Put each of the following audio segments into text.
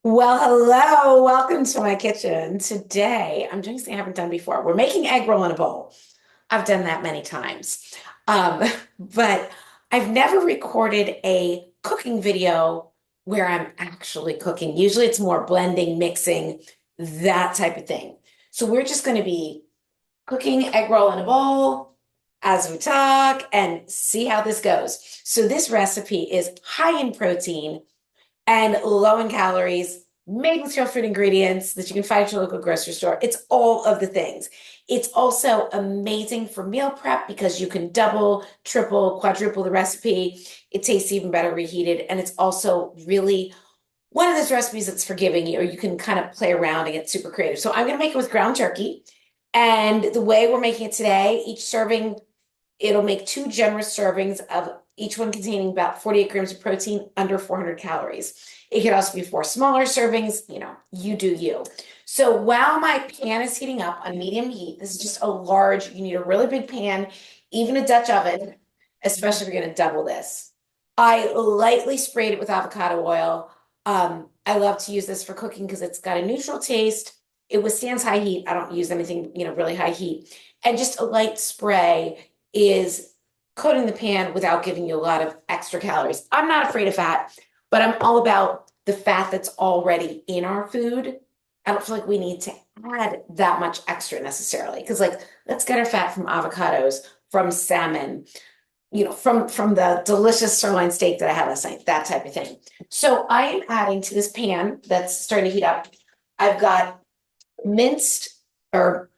Well, hello, welcome to my kitchen. Today, I'm doing something I haven't done before. We're making egg roll in a bowl. I've done that many times. Um, but I've never recorded a cooking video where I'm actually cooking. Usually it's more blending, mixing, that type of thing. So we're just going to be cooking egg roll in a bowl as we talk and see how this goes. So this recipe is high in protein and low in calories, made with real food ingredients that you can find at your local grocery store. It's all of the things. It's also amazing for meal prep because you can double, triple, quadruple the recipe. It tastes even better reheated. And it's also really one of those recipes that's forgiving you, or you can kind of play around and get super creative. So I'm going to make it with ground turkey. And the way we're making it today, each serving, it'll make two generous servings of each one containing about 48 grams of protein, under 400 calories. It could also be four smaller servings, you do you. So while my pan is heating up on medium heat, this is just a large, you need a really big pan, even a Dutch oven, especially if you're going to double this. I lightly sprayed it with avocado oil. I love to use this for cooking because it's got a neutral taste. It withstands high heat. I don't use anything, really high heat. And just a light spray is coating the pan without giving you a lot of extra calories. I'm not afraid of fat, but I'm all about the fat that's already in our food. I don't feel like we need to add that much extra necessarily. Because let's get our fat from avocados, from salmon, from the delicious sirloin steak that I had last night, that type of thing. So I am adding to this pan that's starting to heat up. I've got minced or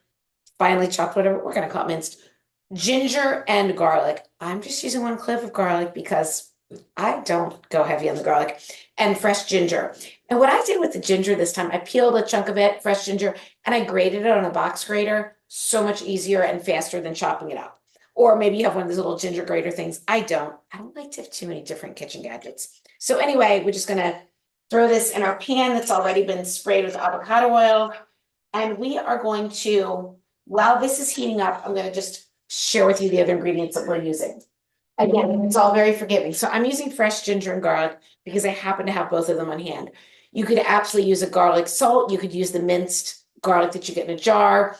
finely chopped, whatever we're going to call it, minced ginger and garlic. I'm just using one clove of garlic because I don't go heavy on the garlic, and fresh ginger. And what I did with the ginger this time, I peeled a chunk of it, fresh ginger, and I grated it on a box grater. So much easier and faster than chopping it up. Or maybe you have one of those little ginger grater things. I don't. I don't like to have too many different kitchen gadgets. So anyway, we're just gonna throw this in our pan that's already been sprayed with avocado oil. And we are going to, while this is heating up, I'm going to just share with you the other ingredients that we're using. Again, it's all very forgiving. So I'm using fresh ginger and garlic because I happen to have both of them on hand. You could absolutely use a garlic salt. You could use the minced garlic that you get in a jar.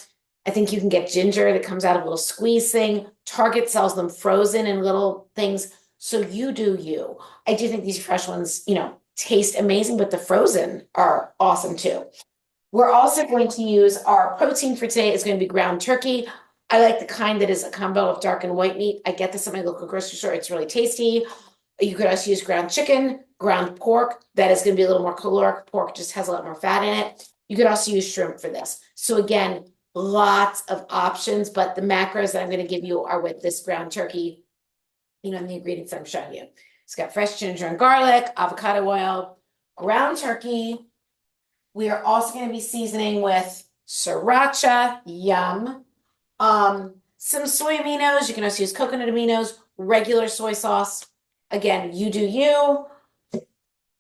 I think you can get ginger that comes out of a little squeeze thing. Target sells them frozen in little things. So you do you. I do think these fresh ones, taste amazing, but the frozen are awesome too. We're also going to use our protein for today is going to be ground turkey. I like the kind that is a combo of dark and white meat. I get this at my local grocery store. It's really tasty. You could also use ground chicken, ground pork. That is going to be a little more caloric. Pork just has a lot more fat in it. You could also use shrimp for this. So again, lots of options, but the macros that I'm going to give you are with this ground turkey, and the ingredients I'm showing you. It's got fresh ginger and garlic, avocado oil, ground turkey. We are also going to be seasoning with sriracha, yum. Some soy aminos. You can also use coconut aminos, regular soy sauce. Again, you do you.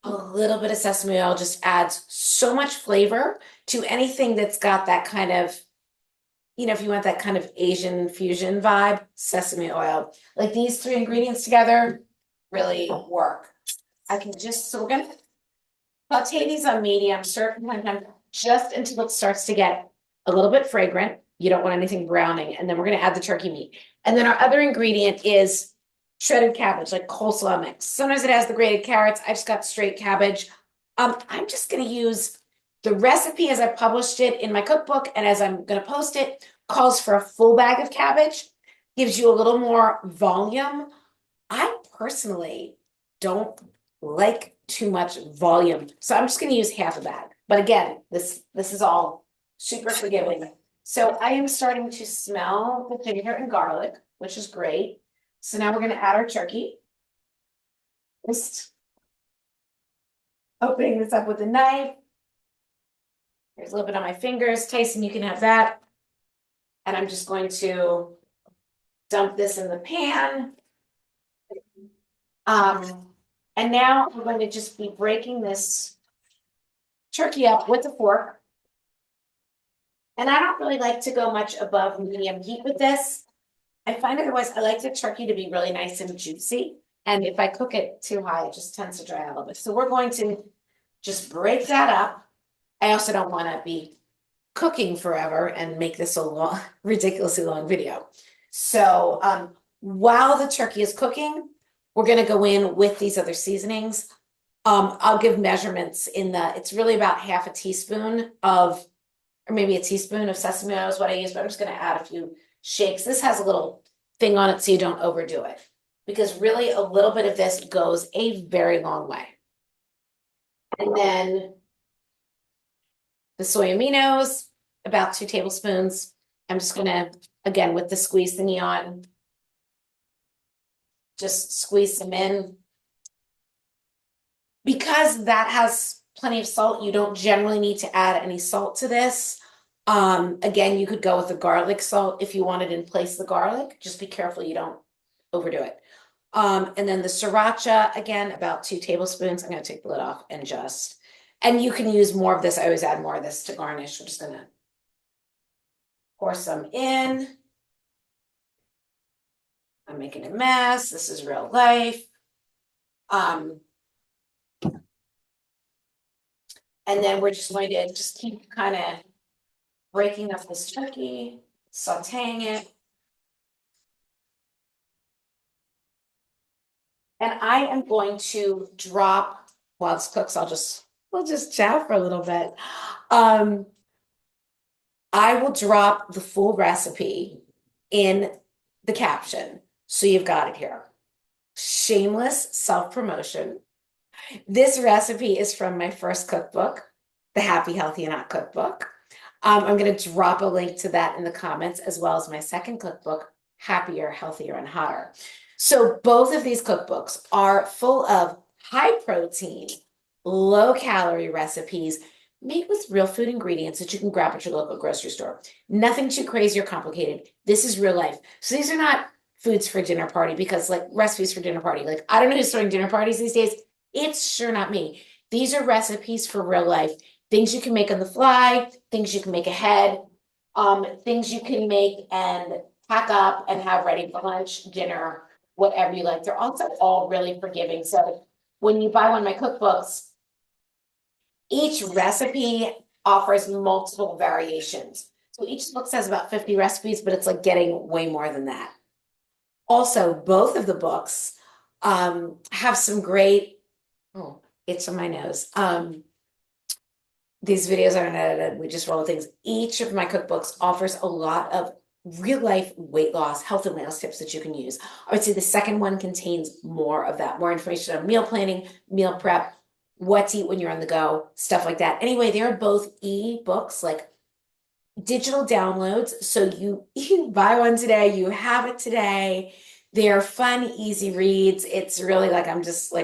A little bit of sesame oil just adds so much flavor to anything that's got that kind of, if you want that kind of Asian fusion vibe, sesame oil. Like these three ingredients together really work. So we're going to saute these on medium, stir from time to time, just until it starts to get a little bit fragrant. You don't want anything browning. And then we're going to add the turkey meat. And then our other ingredient is shredded cabbage, like coleslaw mix. Sometimes it has the grated carrots. I just got straight cabbage. I'm just going to use the recipe as I published it in my cookbook, and as I'm going to post it, calls for a full bag of cabbage, gives you a little more volume. I personally don't like too much volume, so I'm just going to use half a bag. But again, this is all super forgiving. So I am starting to smell the ginger and garlic, which is great. So now we're going to add our turkey. Just opening this up with a knife. There's a little bit on my fingers. Tyson, you can have that. And I'm just going to dump this in the pan. And now I'm going to just be breaking this turkey up with a fork. And I don't really like to go much above medium heat with this. I find otherwise I like the turkey to be really nice and juicy. And if I cook it too high, it just tends to dry out a little bit. So we're going to just break that up. I also don't want to be cooking forever and make this a long, ridiculously long video. So while the turkey is cooking, we're going to go in with these other seasonings. I'll give measurements it's really about half a teaspoon of, or maybe a teaspoon of sesame oil is what I use, but I'm just going to add a few shakes. This has a little thing on it so you don't overdo it, because really a little bit of this goes a very long way. And then the soy aminos, about 2 tablespoons. I'm just gonna, again, with the squeeze thingy on, just squeeze them in. Because that has plenty of salt, you don't generally need to add any salt to this. Again, you could go with the garlic salt if you wanted in place of the garlic. Just be careful you don't overdo it. And then the sriracha, again, about 2 tablespoons. I'm gonna take the lid off and you can use more of this. I always add more of this to garnish. I'm just gonna pour some in. I'm making a mess. This is real life. And then we're just going to just keep kind of breaking up this turkey, sautéing it. And I am going to drop, while this cooks, we'll just chat for a little bit. I will drop the full recipe in the caption, so you've got it here. Shameless self-promotion. This recipe is from my first cookbook, the Happy, Healthy, and Hot Cookbook. I'm going to drop a link to that in the comments, as well as my second cookbook, Happier, Healthier, and Hotter. So both of these cookbooks are full of high protein, low calorie recipes made with real food ingredients that you can grab at your local grocery store. Nothing too crazy or complicated. This is real life. So these are not foods for dinner party, because like recipes for dinner party, like I don't know who's throwing dinner parties these days. It's sure not me. These are recipes for real life. Things you can make on the fly, things you can make ahead, things you can make and pack up and have ready for lunch, dinner, whatever you like. They're also all really forgiving. So when you buy one of my cookbooks, each recipe offers multiple variations. So each book says about 50 recipes, but it's like getting way more than that. Also, both of the books have some great, oh, it's on my nose. These videos aren't edited, we just roll things. Each of my cookbooks offers a lot of real life weight loss, health and wellness tips that you can use. I would say the second one contains more of that, more information on meal planning, meal prep, what to eat when you're on the go, stuff like that. Anyway, they're both e-books, like digital downloads. So you buy one today, you have it today. They're fun, easy reads. It's really like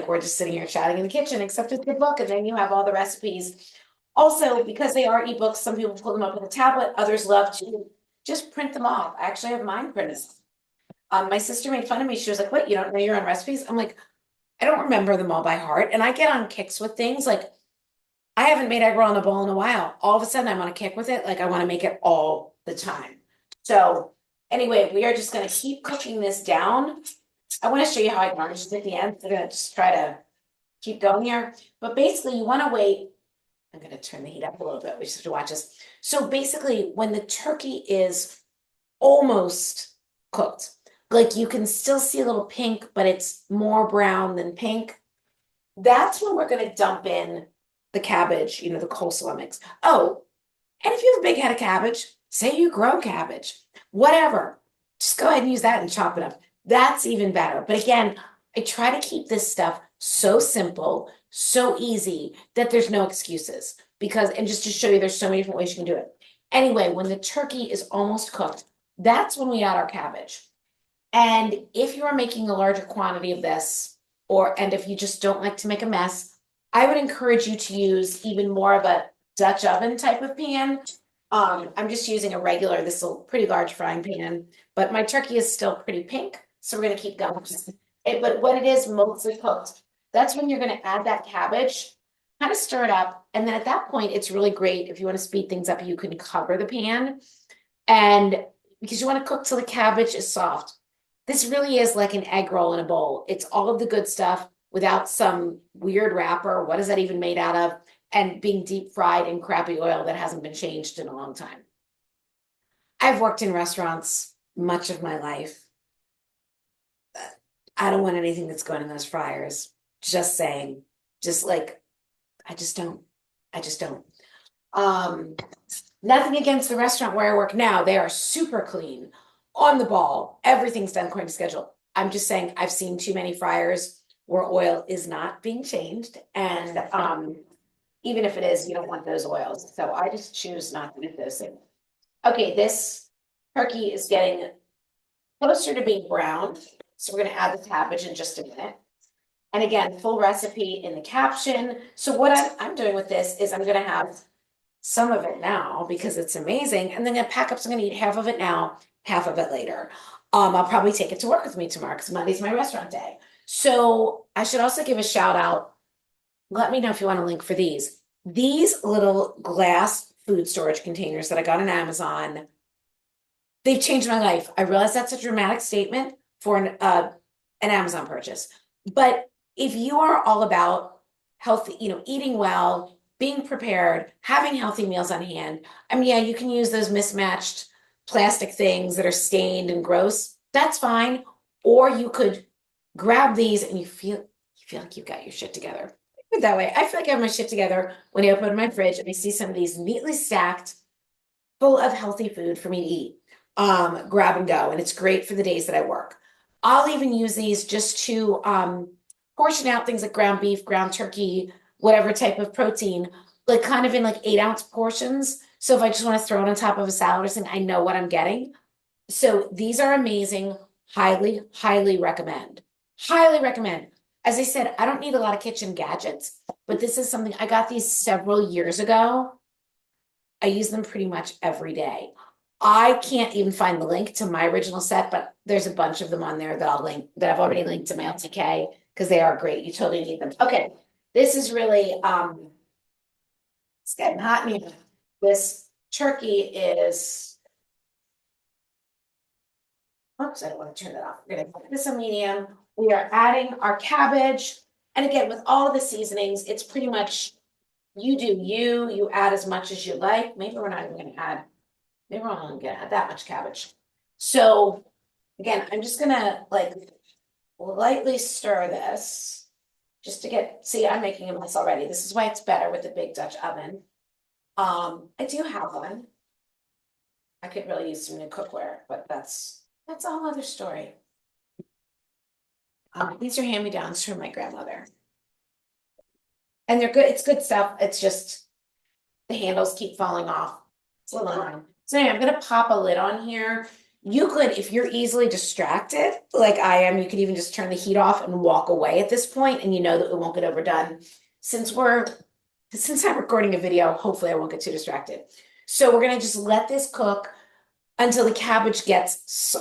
we're just sitting here chatting in the kitchen, except it's a book, and then you have all the recipes. Also, because they are ebooks, some people pull them up with a tablet, others love to just print them off. I actually have mine printed. My sister made fun of me. She was like, "What, you don't know your own recipes?" I'm like, I don't remember them all by heart. And I get on kicks with things like, I haven't made egg roll in a bowl in a while. All of a sudden, I'm on a kick with it. Like, I want to make it all the time. So anyway, we are just going to keep cooking this down. I want to show you how I garnish it at the end. I'm going to just try to keep going here. But basically, you want to wait. I'm going to turn the heat up a little bit. We just have to watch this. So basically, when the turkey is almost cooked, like you can still see a little pink, but it's more brown than pink, that's when we're going to dump in the cabbage, the coleslaw mix. Oh, and if you have a big head of cabbage, say you grow cabbage, whatever, just go ahead and use that and chop it up. That's even better. But again, I try to keep this stuff so simple, so easy, that there's no excuses, and just to show you, there's so many different ways you can do it. Anyway, when the turkey is almost cooked, that's when we add our cabbage. And if you are making a larger quantity of this, and if you just don't like to make a mess, I would encourage you to use even more of a Dutch oven type of pan. I'm just using a regular, this is a pretty large frying pan, but my turkey is still pretty pink, so we're going to keep going. But when it is mostly cooked, that's when you're going to add that cabbage, kind of stir it up, and then at that point, it's really great if you want to speed things up, you can cover the pan, and because you want to cook till the cabbage is soft. This really is like an egg roll in a bowl. It's all of the good stuff, without some weird wrapper. What is that even made out of? And being deep fried in crappy oil that hasn't been changed in a long time. I've worked in restaurants much of my life. I don't want anything that's going in those fryers. Just saying. Just like, I just don't. I just don't. Um, Nothing against the restaurant where I work now. They are super clean, on the ball. Everything's done according to schedule. I'm just saying I've seen too many fryers where oil is not being changed. And even if it is, you don't want those oils. So I just choose not to eat those things. Okay, this turkey is getting closer to being browned. So we're gonna add the cabbage in just a minute. And again, full recipe in the caption. So what I'm doing with this is I'm gonna have some of it now because it's amazing. And then I'm gonna pack up, so I'm gonna eat half of it now, half of it later. I'll probably take it to work with me tomorrow because Monday's my restaurant day. So I should also give a shout out. Let me know if you want a link for these. These little glass food storage containers that I got on Amazon, they've changed my life. I realize that's a dramatic statement for an Amazon purchase. But if you are all about healthy, eating well, being prepared, having healthy meals on hand, I mean, yeah, you can use those mismatched plastic things that are stained and gross. That's fine. Or you could grab these and you feel like you've got your shit together. Put it that way. I feel like I have my shit together when I open my fridge and I see some of these neatly stacked, full of healthy food for me to eat. Grab and go, and it's great for the days that I work. I'll even use these just to portion out things like ground beef, ground turkey, whatever type of protein, like kind of in like 8-ounce portions. So if I just want to throw it on top of a salad or something, I know what I'm getting. So these are amazing. Highly, highly recommend. Highly recommend. As I said, I don't need a lot of kitchen gadgets, but this is something I got these several years ago. I use them pretty much every day. I can't even find the link to my original set, but there's a bunch of them on there that I'll link, that I've already linked to my LTK because they are great. You totally need them. Okay, this is really it's getting hot in here. This turkey is, oops, I don't want to turn that off. We're gonna put this on medium. We are adding our cabbage. And again, with all of the seasonings, it's pretty much you do you add as much as you like. Maybe we're not even gonna add, maybe we're only gonna add that much cabbage. So again, I'm just gonna like lightly stir this just to get, see, I'm making a mess already. This is why it's better with the big Dutch oven. I do have one. I could really use some new cookware, but that's a whole other story. These are hand-me-downs from my grandmother. And they're good, it's good stuff. It's just the handles keep falling off. It's a little annoying. So anyway, I'm gonna pop a lid on here. You could, if you're easily distracted, like I am, you could even just turn the heat off and walk away at this point, and you know that it won't get overdone. Since I'm recording a video, hopefully I won't get too distracted. So we're gonna just let this cook until the cabbage gets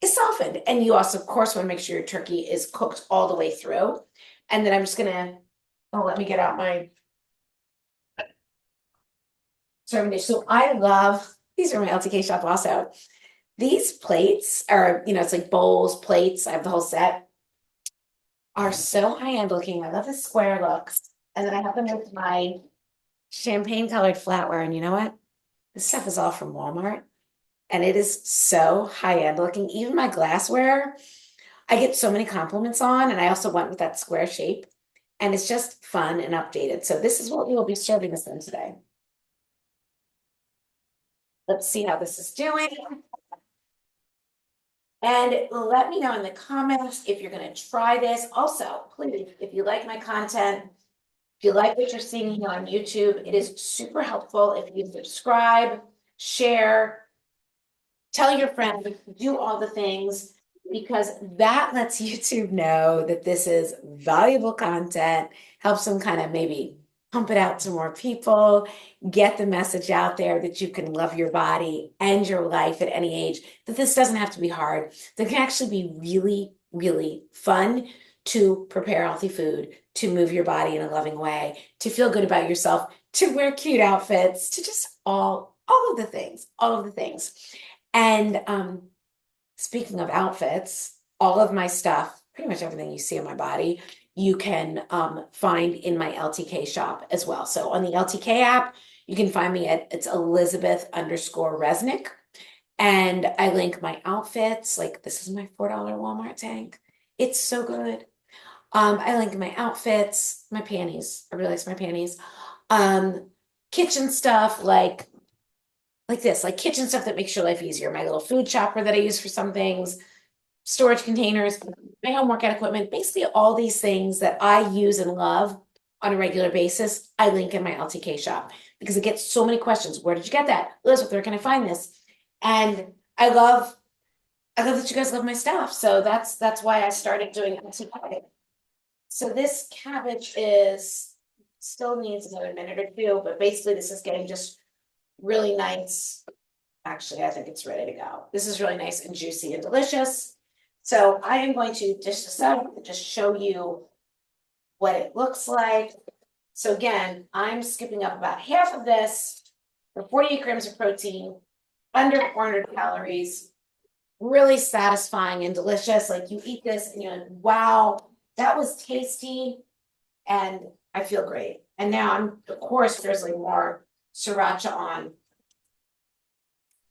softened. And you also, of course, want to make sure your turkey is cooked all the way through. And then I'm just gonna, let me get out my serving dish. So I love, these are my LTK shop also. These plates are, it's like bowls, plates, I have the whole set, are so high-end looking. I love the square looks. And then I have them with my champagne colored flatware. And you know what? This stuff is all from Walmart. And it is so high-end looking. Even my glassware, I get so many compliments on. And I also went with that square shape. And it's just fun and updated. So this is what we will be serving this in today. Let's see how this is doing. And let me know in the comments if you're going to try this. Also, please, if you like my content, if you like what you're seeing here on YouTube, it is super helpful if you subscribe, share, tell your friends, do all the things, because that lets YouTube know that this is valuable content, helps them kind of maybe pump it out to more people, get the message out there that you can love your body and your life at any age, that this doesn't have to be hard, that can actually be really, really fun to prepare healthy food, to move your body in a loving way, to feel good about yourself, to wear cute outfits, to just all of the things, all of the things. And speaking of outfits, all of my stuff, pretty much everything you see on my body, you can find in my LTK shop as well. So on the LTK app, you can find me at it's Elizabeth_Resnick. And I link my outfits. Like this is my $4 Walmart tank. It's so good. I link my outfits, my panties. I really like my panties. Kitchen stuff like this, like kitchen stuff that makes your life easier. My little food chopper that I use for some things, storage containers, my home workout equipment, basically all these things that I use and love on a regular basis, I link in my LTK shop because it gets so many questions. Where did you get that? Elizabeth, where can I find this? And I love that you guys love my stuff. So that's why I started doing LTK. So this cabbage is still needs another minute or two, but basically this is getting just really nice. Actually, I think it's ready to go. This is really nice and juicy and delicious. So I am going to dish this up and just show you what it looks like. So again, I'm skipping up about half of this for 48 grams of protein, under 400 calories, really satisfying and delicious. Like you eat this and you're like, wow, that was tasty and I feel great. And now I'm, of course, drizzling more sriracha on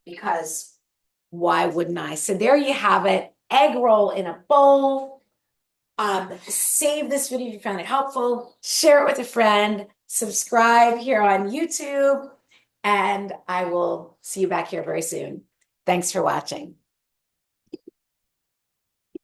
because why wouldn't I? So there you have it, egg roll in a bowl. Save this video if you found it helpful, share it with a friend, subscribe here on YouTube, and I will see you back here very soon. Thanks for watching.